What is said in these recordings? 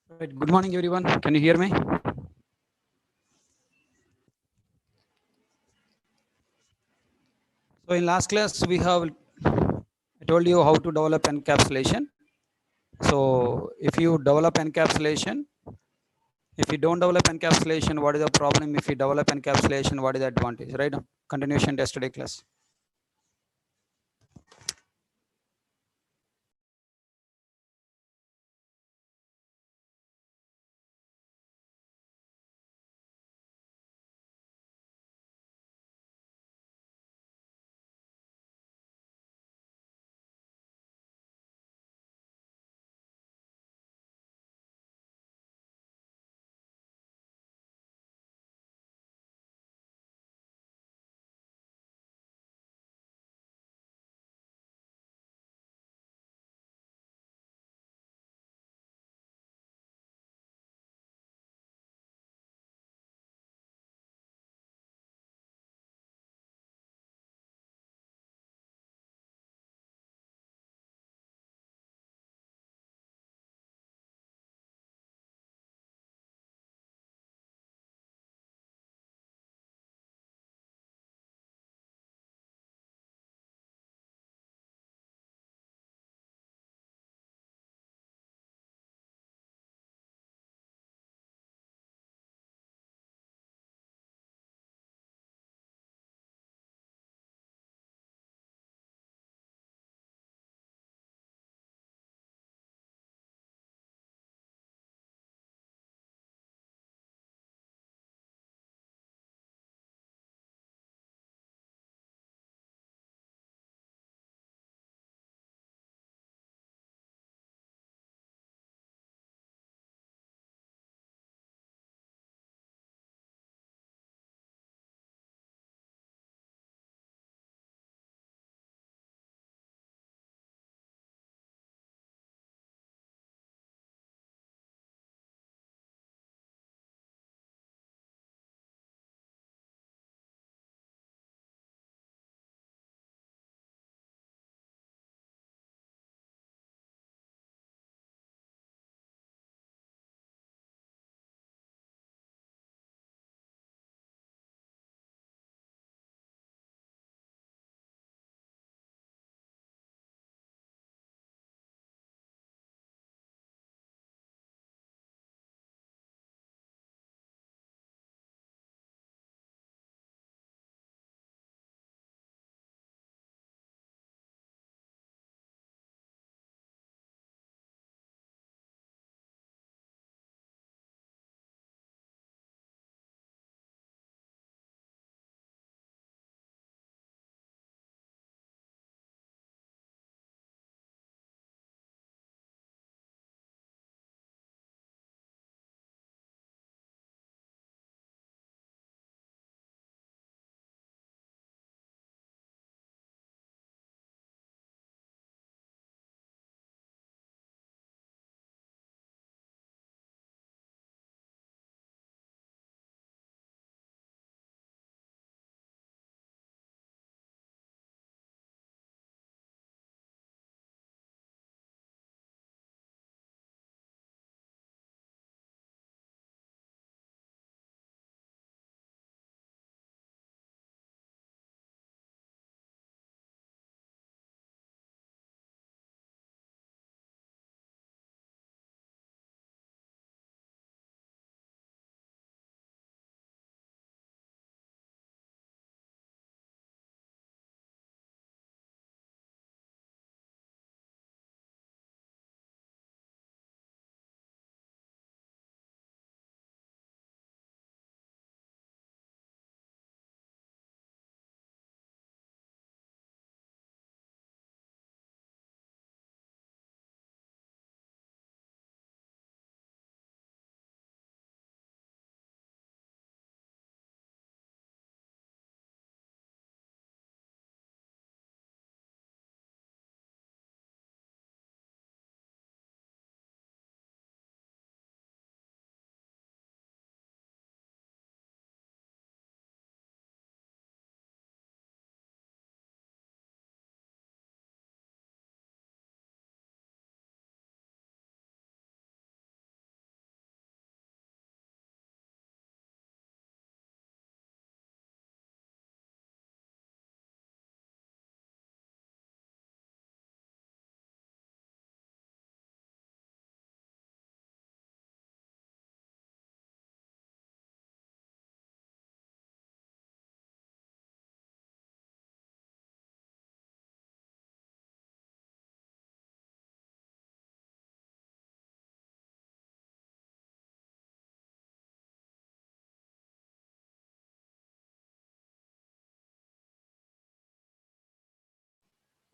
Right. Good morning, everyone. Can you hear me? So in last class, I told you how to develop encapsulation. So if you develop encapsulation, if you don't develop encapsulation, what is the problem? If you develop encapsulation, what is the advantage? Right? Continuation yesterday class.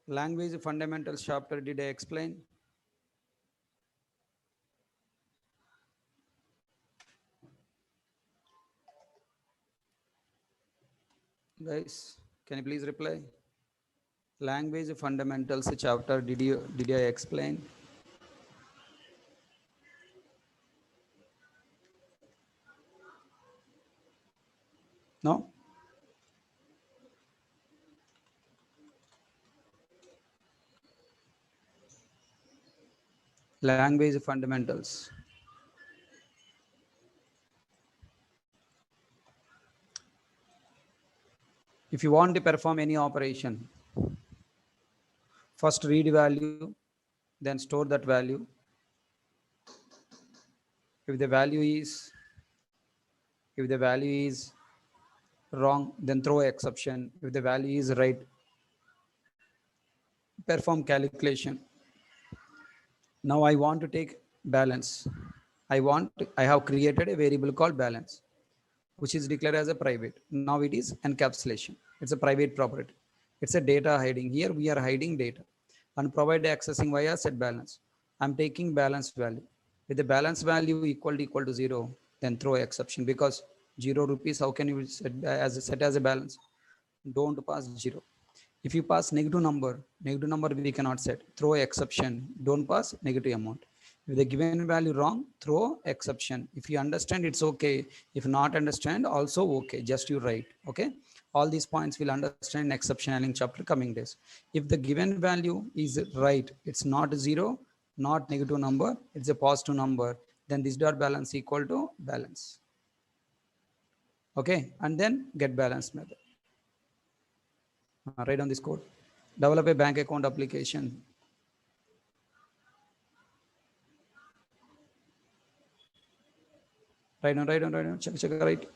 Language fundamentals chapter, did I explain? Guys, can you please reply? Language fundamentals chapter, did I explain? No? Language fundamentals. If you want to perform any operation, first read value, then store that value. If the value is wrong, then throw exception. If the value is right, perform calculation. Now I want to take balance. I have created a variable called balance, which is declared as a private. Now it is encapsulation. It's a private property. It's a data hiding. Here we are hiding data and provide accessing via set balance. I'm taking balance value. With the balance value equal to 0, then throw exception, because 0 rupees, how can you set as a balance? Don't pass 0. If you pass negative number we cannot set. Throw exception. Don't pass negative amount. If the given value wrong, throw exception. If you understand, it's okay. If not understand, also okay. Just you write. Okay. All these points will understand in exception handling chapter coming days. If the given value is right, it's not 0, not negative number, it's a positive number, then this dot balance equal to balance. Okay. And then get balance method. Write down this code. Develop a bank account application. Write down. Check, right.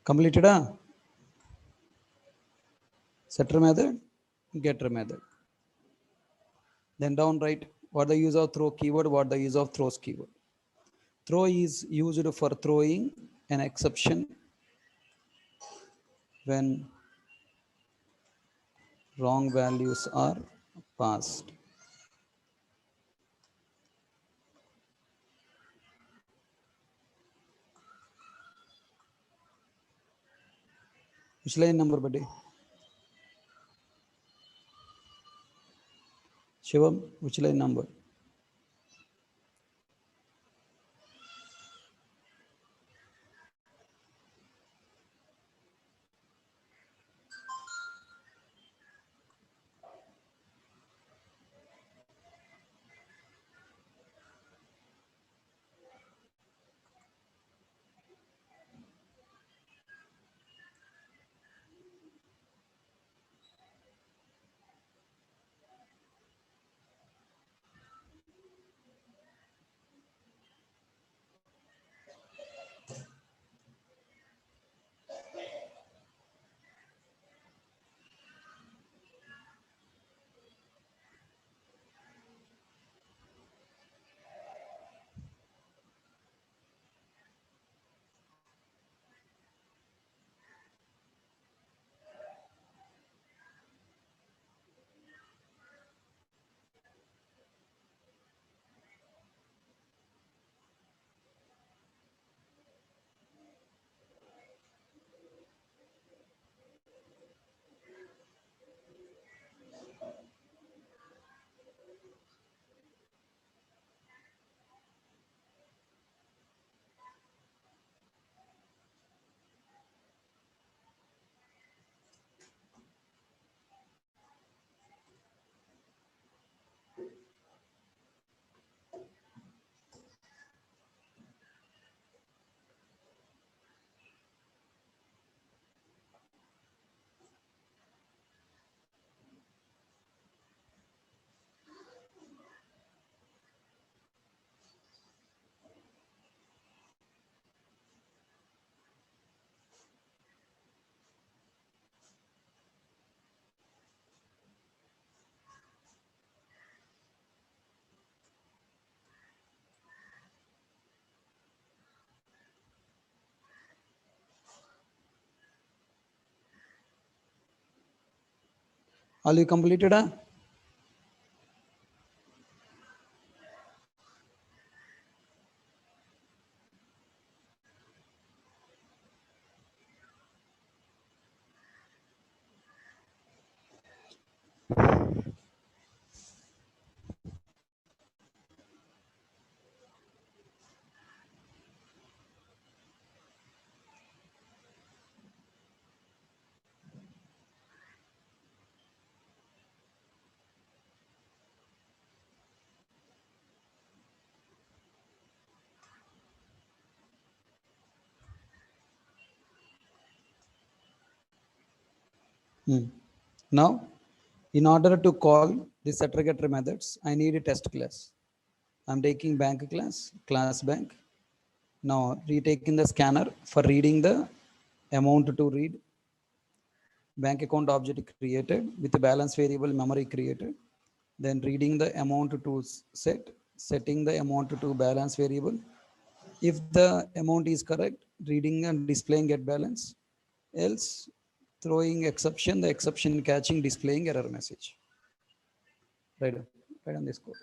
Completed. Setter method, getter method. Then down right, what the use of throw keyword, what the use of throws keyword. Throw is used for throwing an exception when wrong values are passed. Which line number, buddy? Shivam, which line number? All you completed? Huh? Now, in order to call the setter getter methods, I need a test class. I'm taking bank class bank. Now retaking the scanner for reading the amount to read. Bank account object created with the balance variable memory created. Then reading the amount to setting the amount to balance variable. If the amount is correct, reading and displaying get balance. Else, throwing exception, the exception catching, displaying error message. Right on this code.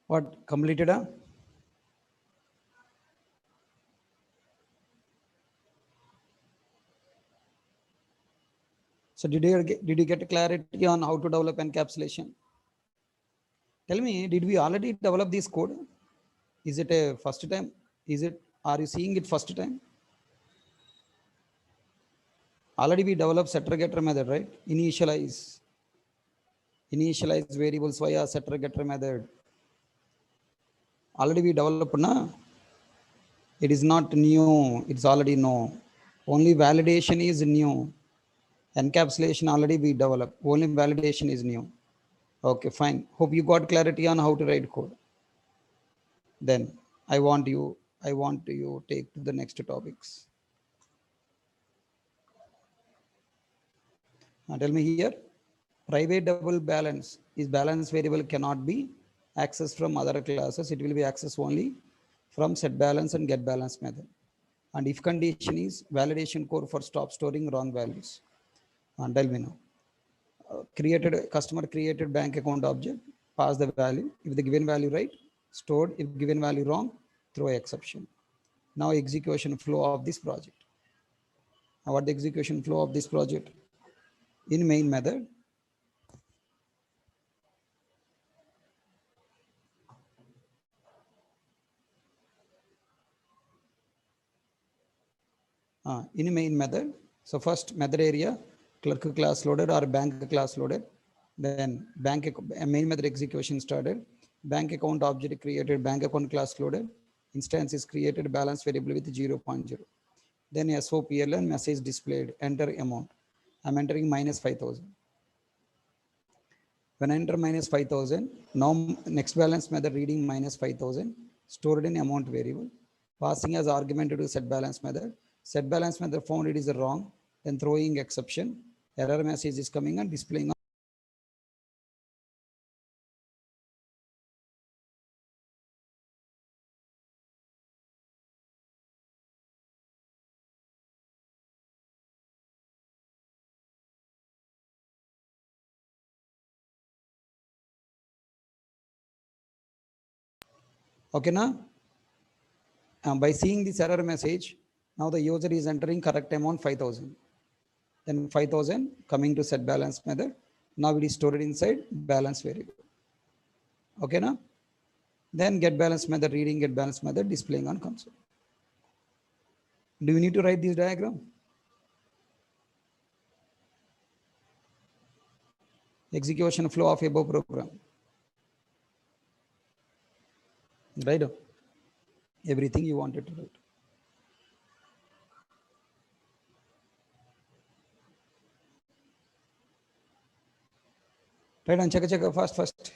What completed? So did you get clarity on how to develop encapsulation? Tell me, did we already develop this code? Is it a first time? Are you seeing it first time? Already we developed setter getter method, right? Initialize variables via setter getter method. Already we developed, na? It is not new, it's already known. Only validation is new. Encapsulation already we developed. Only validation is new. Okay, fine. Hope you got clarity on how to write code. Then I want you take to the next topics. Tell me here. Private double balance is balance variable cannot be accessed from other classes. It will be accessed only from set balance and get balance method. And if condition is validation core for stop storing wrong values. And tell me now. Customer created bank account object, pass the value. If the given value right, stored. If given value wrong, throw exception. Now execution flow of this project. Now what the execution flow of this project? In main method, in main method. So first method area, clerk class loaded or bank class loaded. Then main method execution started. Bank account object created, bank account class loaded. Instance is created, balance variable with 0.0. Then SOPLN message displayed, enter amount. I'm entering minus 5,000. When I enter minus 5,000, now next balance method reading minus 5,000, stored in amount variable, passing as argument to set balance method. Set balance method found it is wrong, then throwing exception, error message is coming and displaying. Okay, now by seeing this error message, now the user is entering correct amount 5,000. Then 5,000 coming to set balance method. Now it is stored inside balance variable. Okay, now then get balance method reading, get balance method displaying on console. Do you need to write this diagram? Execution flow of above program. Right? Everything you wanted to write. Right, and check first.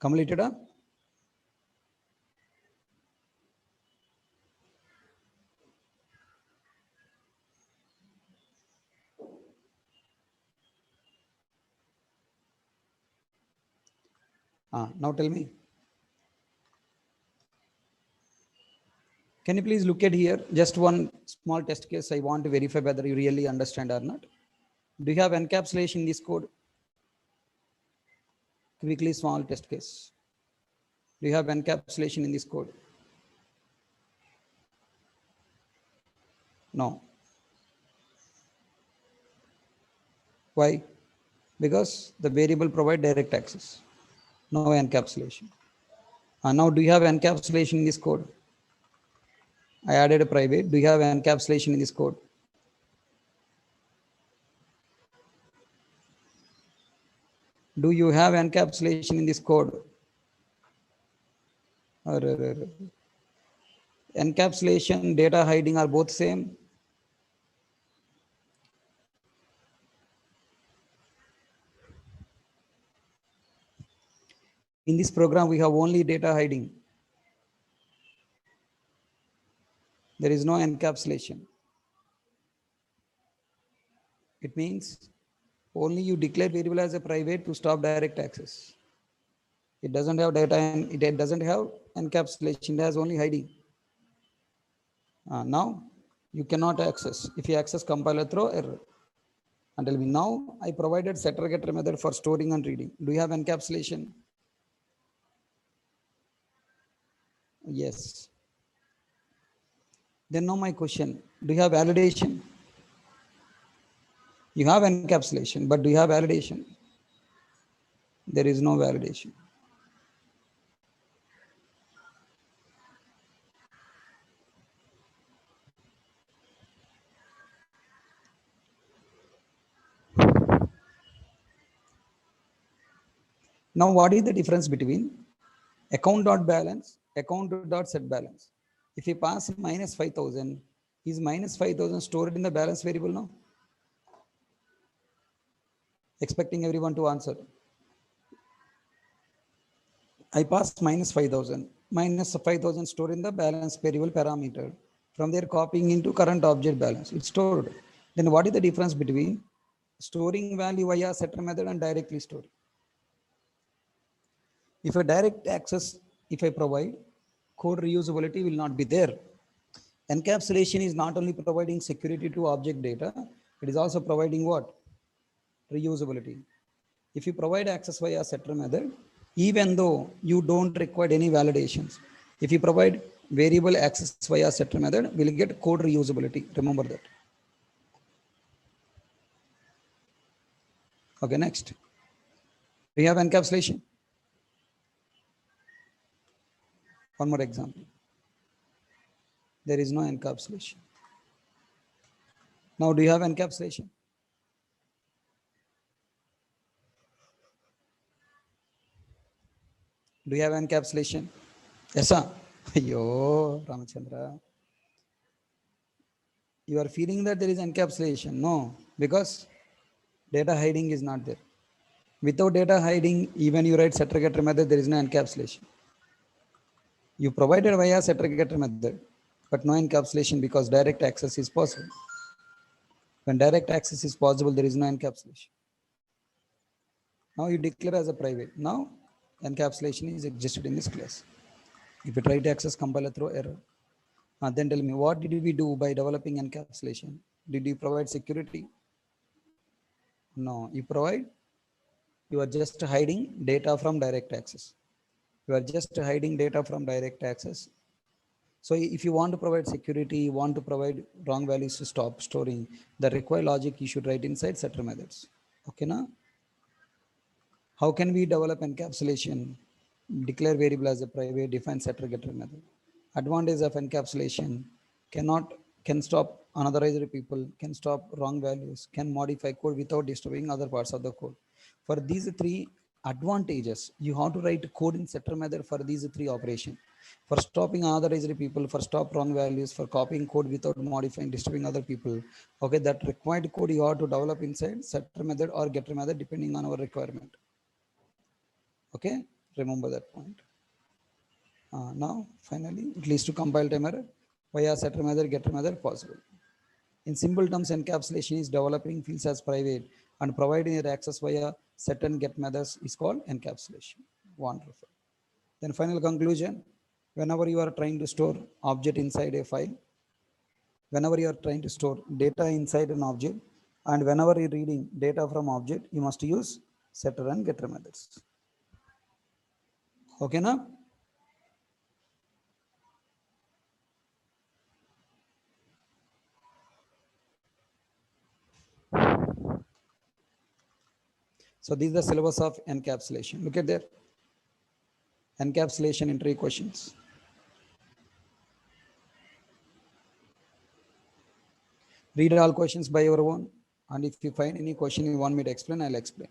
Completed. Now tell me. Can you please look at here? Just one small test case. I want to verify whether you really understand or not. Do you have encapsulation in this code? Quickly, small test case. Do you have encapsulation in this code? No. Why? Because the variable provide direct access, no encapsulation. And now do you have encapsulation in this code? I added a private. Do you have encapsulation in this code? Do you have encapsulation in this code? Encapsulation, data hiding are both same. In this program, we have only data hiding. There is no encapsulation. It means only you declare variable as a private to stop direct access. It doesn't have data and it doesn't have encapsulation. It has only hiding. Now you cannot access. If you access, compiler throw error. And tell me now I provided setter getter method for storing and reading. Do you have encapsulation? Yes. Then now my question, do you have validation? You have encapsulation, but do you have validation? There is no validation. Now, what is the difference between account.balance, account.setBalance? If you pass minus 5,000, is minus 5,000 stored in the balance variable now? Expecting everyone to answer. I pass minus 5,000. Minus 5,000 stored in the balance variable parameter. From there, copying into current object balance. It's stored. Then what is the difference between storing value via setter method and directly storing? If a direct access, if I provide, code reusability will not be there. Encapsulation is not only providing security to object data, it is also providing what? Reusability. If you provide access via setter method, even though you don't require any validations, if you provide variable access via setter method, we'll get code reusability. Remember that. Okay, next. We have encapsulation. One more example. There is no encapsulation. Now, do you have encapsulation? Do you have encapsulation? Yes, sir. Yo, Ramachandra. You are feeling that there is encapsulation. No, because data hiding is not there. Without data hiding, even you write setter getter method, there is no encapsulation. You provided via setter getter method, but no encapsulation because direct access is possible. When direct access is possible, there is no encapsulation. Now you declare as a private. Now encapsulation is existed in this class. If you try to access, compiler throw error. Then tell me, what did we do by developing encapsulation? Did you provide security? No, you are just hiding data from direct access. You are just hiding data from direct access. So if you want to provide security, you want to provide wrong values to stop storing, the required logic you should write inside setter methods. Okay, now? How can we develop encapsulation? Declare variable as a private, define setter getter method. Advantage of encapsulation can stop unauthorized people, can stop wrong values, can modify code without disturbing other parts of the code. For these three advantages, you have to write code in setter method for these three operations. For stopping unauthorized people, for stop wrong values, for copying code without modifying, disturbing other people. Okay, that required code you have to develop inside setter method or getter method depending on our requirement. Okay, remember that point. Now, finally, it leads to compile time error via setter method, getter method possible. In simple terms, encapsulation is developing fields as private and providing their access via set and get methods is called encapsulation. Wonderful. Then final conclusion, whenever you are trying to store object inside a file, whenever you are trying to store data inside an object, and whenever you're reading data from object, you must use setter and getter methods. Okay, now? So this is the syllabus of encapsulation. Look at there. Encapsulation interview questions. Read all questions by your own. And if you find any question you want me to explain, I'll explain.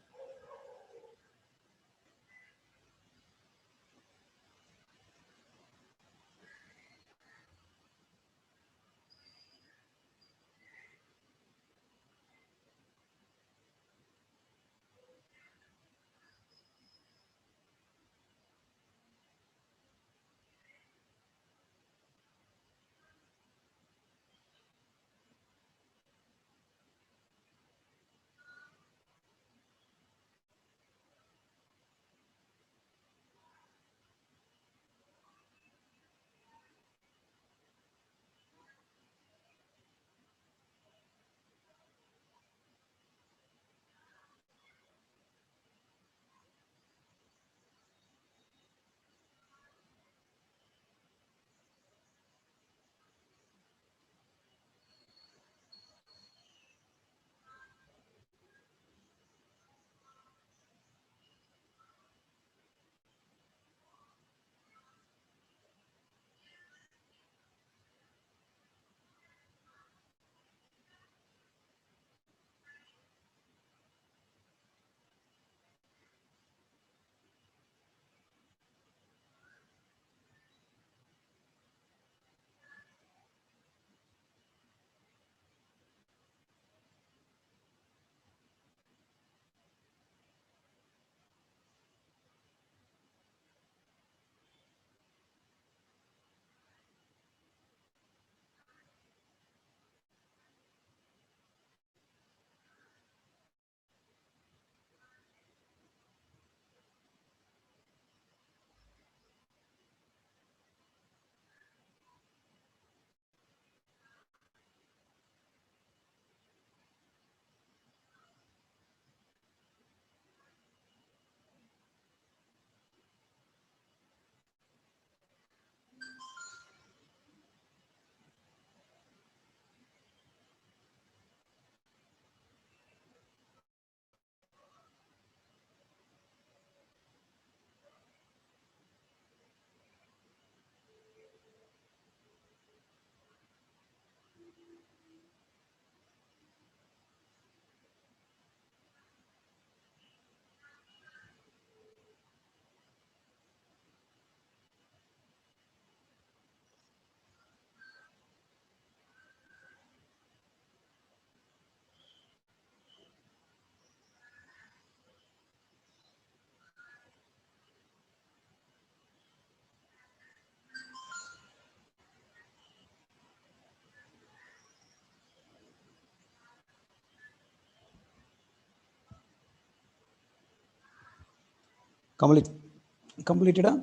Completed? Tell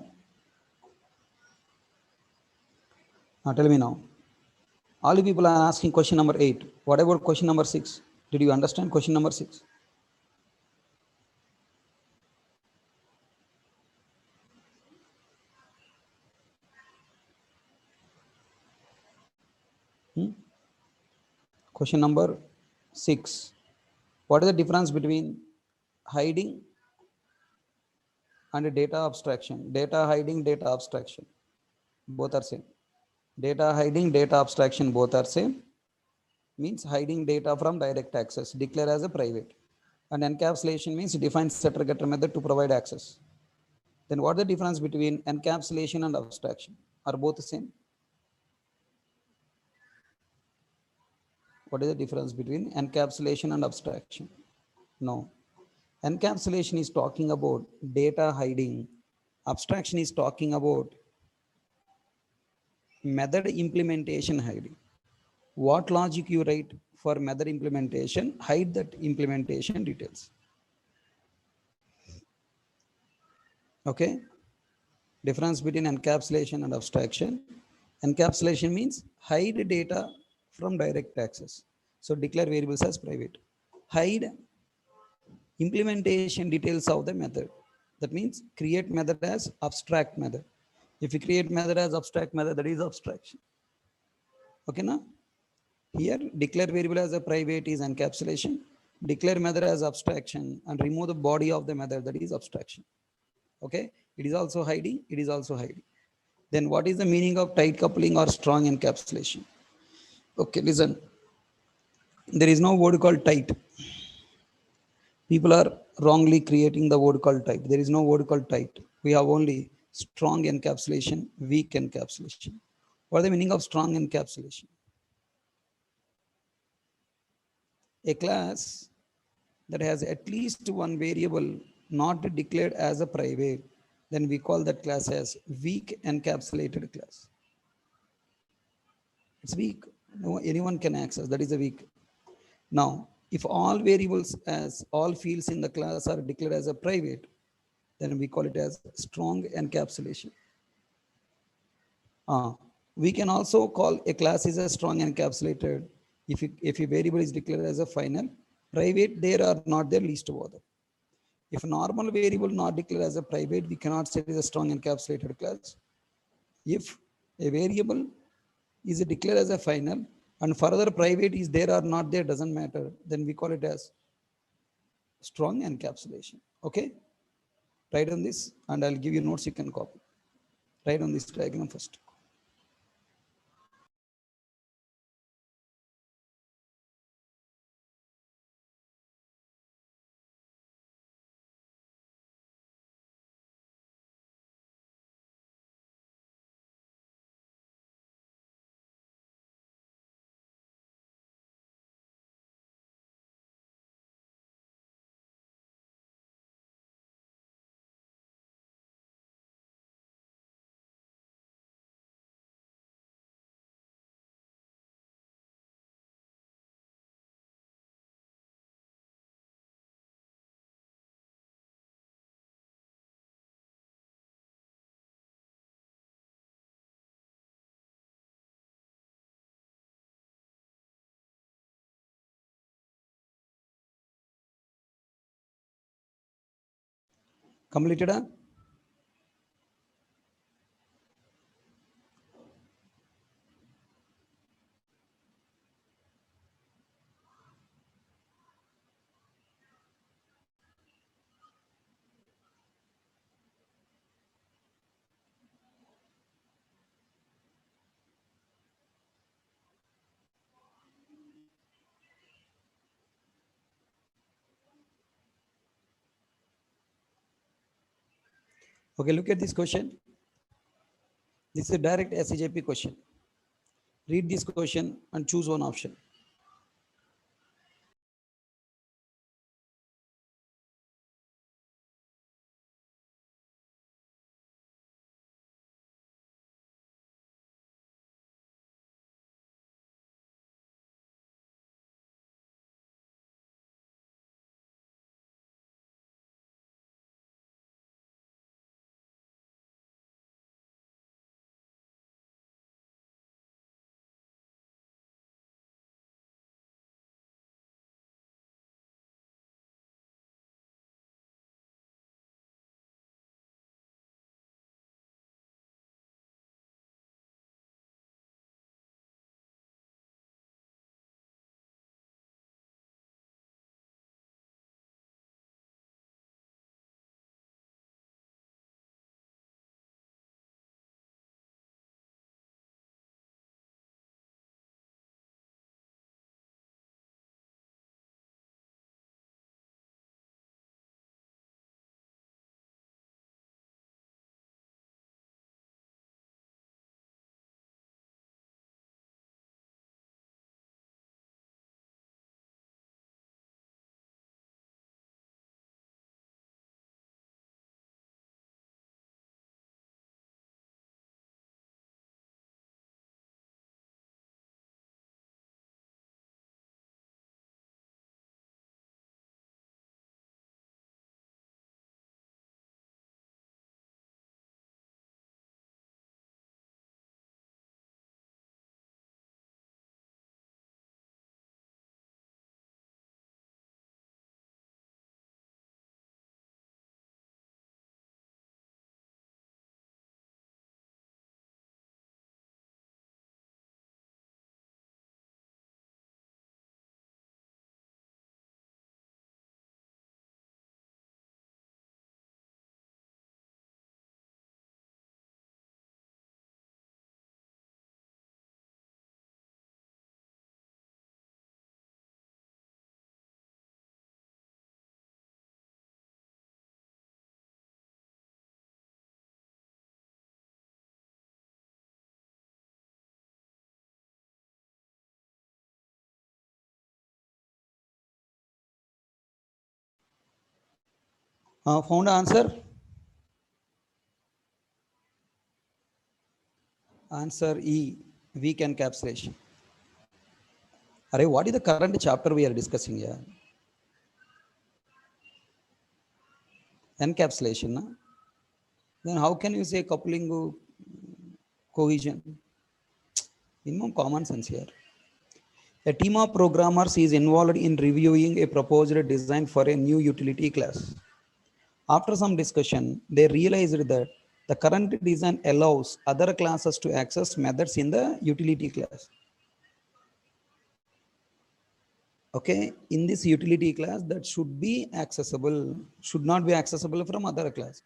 me now. All you people are asking question number 8. What about question number 6? Did you understand question number 6? Question number 6. What is the difference between hiding and data abstraction? Data hiding, data abstraction. Both are same. Data hiding, data abstraction, both are same. Means hiding data from direct access, declare as a private. And encapsulation means define setter getter method to provide access. Then what is the difference between encapsulation and abstraction? Are both the same? What is the difference between encapsulation and abstraction? No. Encapsulation is talking about data hiding. Abstraction is talking about method implementation hiding. What logic you write for method implementation, hide that implementation details. Okay. Difference between encapsulation and abstraction. Encapsulation means hide data from direct access. So declare variables as private. Hide implementation details of the method. That means create method as abstract method. If you create method as abstract method, that is abstraction. Okay, now here declare variable as a private is encapsulation. declare method as abstraction and remove the body of the method, that is abstraction. Okay, it is also hiding, it is also hiding. Then what is the meaning of tight coupling or strong encapsulation? Okay, listen, there is no word called tight. People are wrongly creating the word called tight. There is no word called tight. We have only strong encapsulation, weak encapsulation. What is the meaning of strong encapsulation? A class that has at least one variable not declared as a private, then we call that class as weak encapsulated class. It's weak. No, anyone can access. That is a weak. Now, if all variables as all fields in the class are declared as a private, then we call it as strong encapsulation. We can also call a class is a strong encapsulated if a variable is declared as a final, private there or not there, least over. If a normal variable not declared as a private, we cannot say it is a strong encapsulated class. If a variable is declared as a final and further private is there or not there, doesn't matter, then we call it as strong encapsulation. Okay, write on this and I'll give you notes you can copy. Write on this diagram first. Completed? Huh? Okay, look at this question. This is a direct SEJP question. Read this question and choose one option. Found answer? Answer E, weak encapsulation. Array, what is the current chapter we are discussing here? Encapsulation. Na? Then how can you say coupling cohesion? Minimum common sense here. A team of programmers is involved in reviewing a proposed design for a new utility class. After some discussion, they realized that the current design allows other classes to access methods in the utility class. Okay, in this utility class that should be accessible, should not be accessible from other class.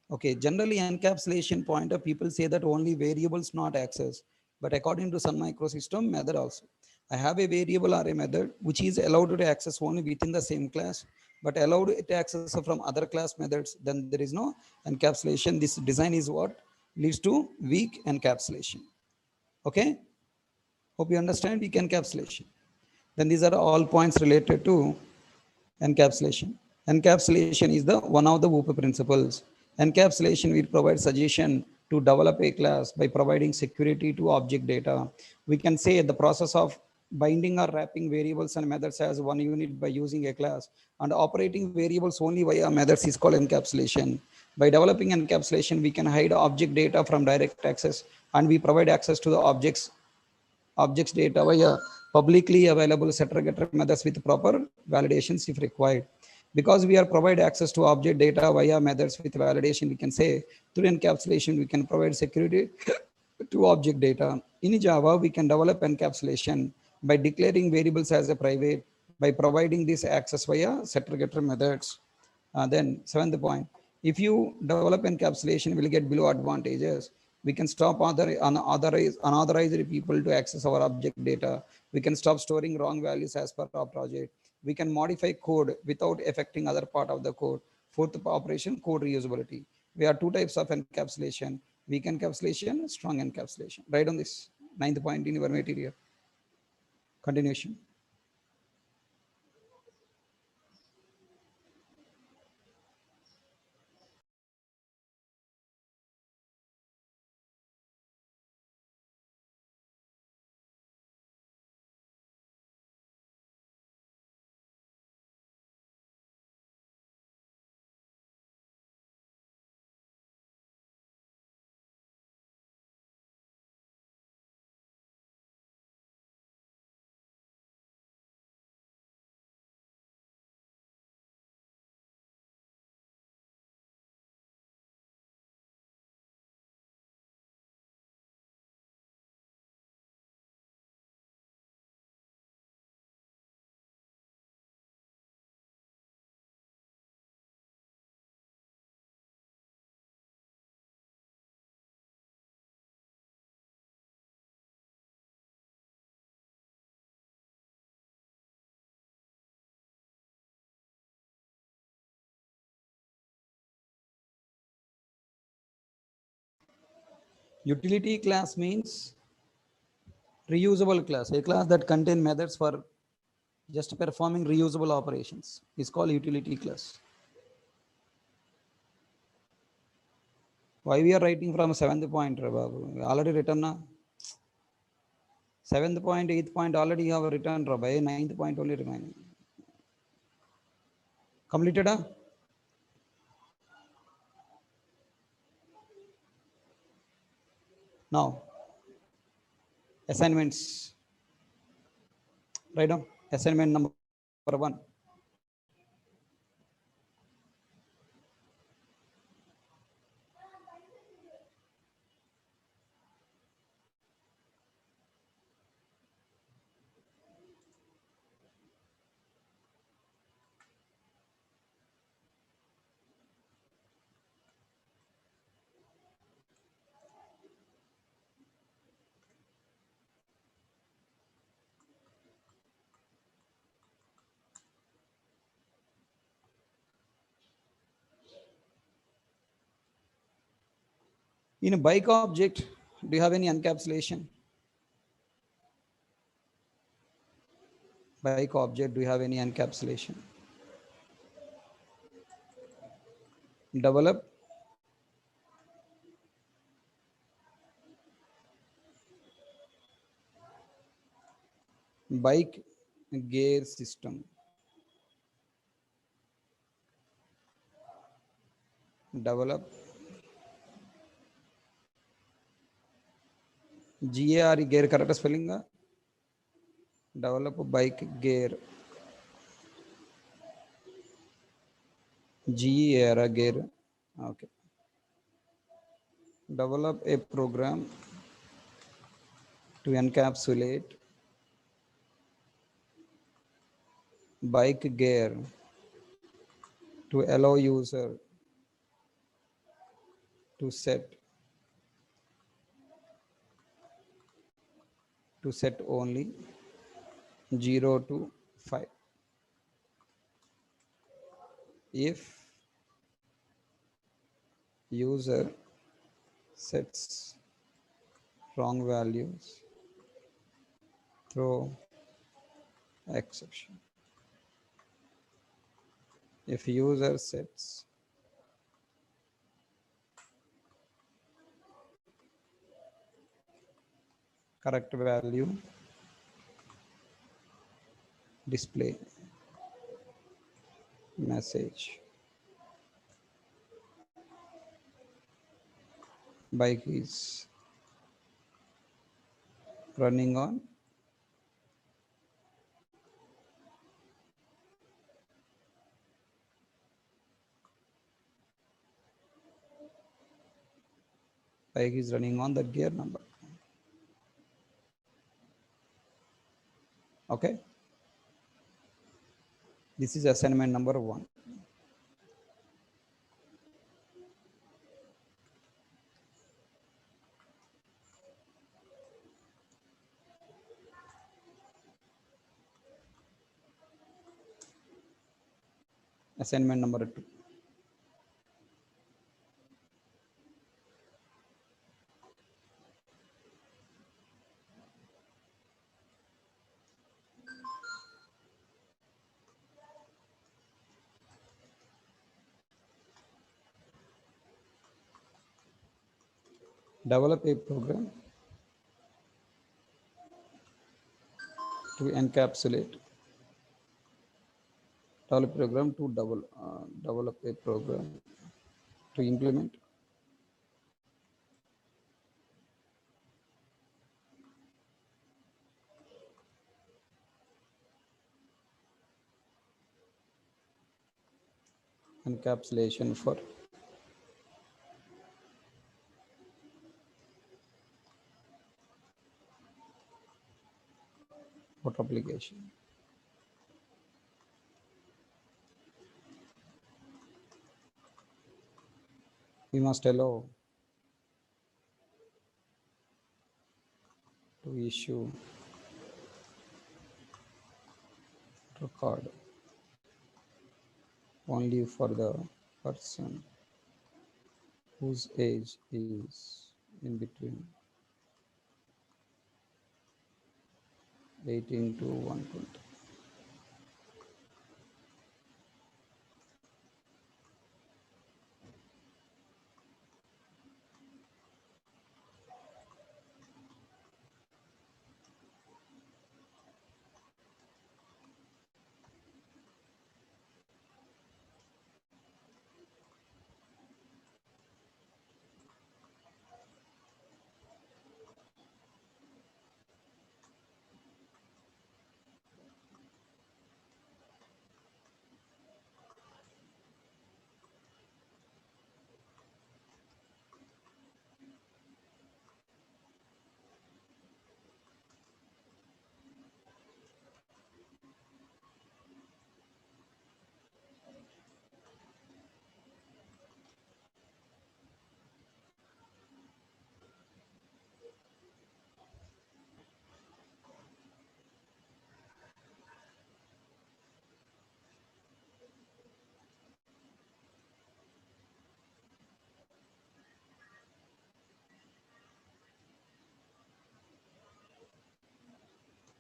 Okay, generally encapsulation point of people say that only variables not access, but according to Sun Microsystem method also. I have a variable or a method which is allowed to access only within the same class, but allowed it to access from other class methods, then there is no encapsulation. This design is what leads to weak encapsulation. Okay, hope you understand weak encapsulation. Then these are all points related to encapsulation. Encapsulation is the one of the WOOP principles. Encapsulation will provide suggestion to develop a class by providing security to object data. We can say the process of binding or wrapping variables and methods as one unit by using a class and operating variables only via methods is called encapsulation. By developing encapsulation, we can hide object data from direct access and we provide access to the objects data via publicly available setter getter methods with proper validations if required. Because we are provide access to object data via methods with validation, we can say through encapsulation, we can provide security to object data. In Java, we can develop encapsulation by declaring variables as a private, by providing this access via setter getter methods. Then seventh point, if you develop encapsulation, we'll get below advantages. We can stop unauthorized people to access our object data. We can stop storing wrong values as per our project. We can modify code without affecting other part of the code. Fourth operation, code reusability. We have two types of encapsulation: weak encapsulation, strong encapsulation. Write on this ninth point in your material. Continuation. Utility class means reusable class, a class that contain methods for just performing reusable operations is called utility class. Why we are writing from seventh point, Babu? Already written na? Seventh point, eighth point already have written, Rabbi. Ninth point only remaining. Completed? Now, assignments. Write down assignment number one. In a bike object, do you have any encapsulation? Bike object, do you have any encapsulation? develop bike gear system, develop GAR gear correct spelling, develop bike gear, GER gear. Okay, develop a program to encapsulate bike gear to allow user to set only 0 to 5. If user sets wrong values, throw exception. If user sets correct value, display message. Bike is running on the gear number. Okay, this is assignment number 1. Assignment number 2. Develop a program to encapsulate. Develop a program to implement encapsulation for what application? We must allow to issue record only for the person whose age is in between 18 to 120.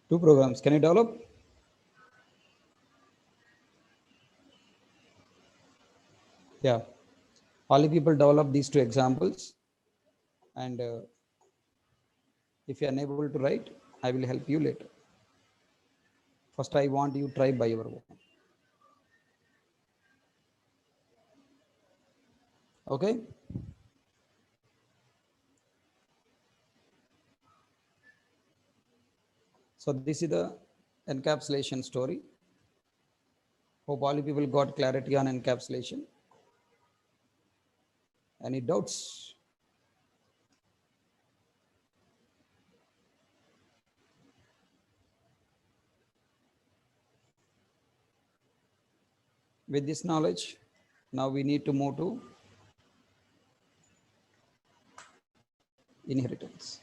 Two programs. Can you develop? Yeah. All the people develop these two examples, and if you are unable to write, I will help you later. First, I want you to try by your own. Okay? So this is the encapsulation story. Hope all the people got clarity on encapsulation. Any doubts? With this knowledge, now we need to move to inheritance.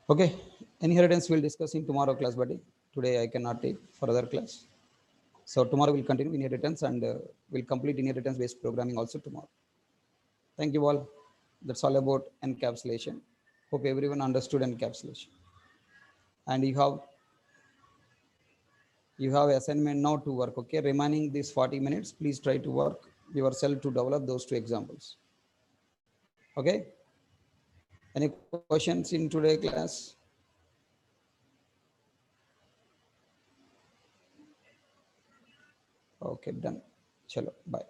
Okay, inheritance we'll discuss in tomorrow class, buddy. Today I cannot take for other class. So tomorrow we'll continue inheritance, and we'll complete inheritance based programming also tomorrow. Thank you all. That's all about encapsulation. Hope everyone understood encapsulation. And you have assignment now to work. Okay, remaining these 40 minutes, please try to work yourself to develop those two examples. Okay. Any questions in today class? Okay, done. Chalo, bye.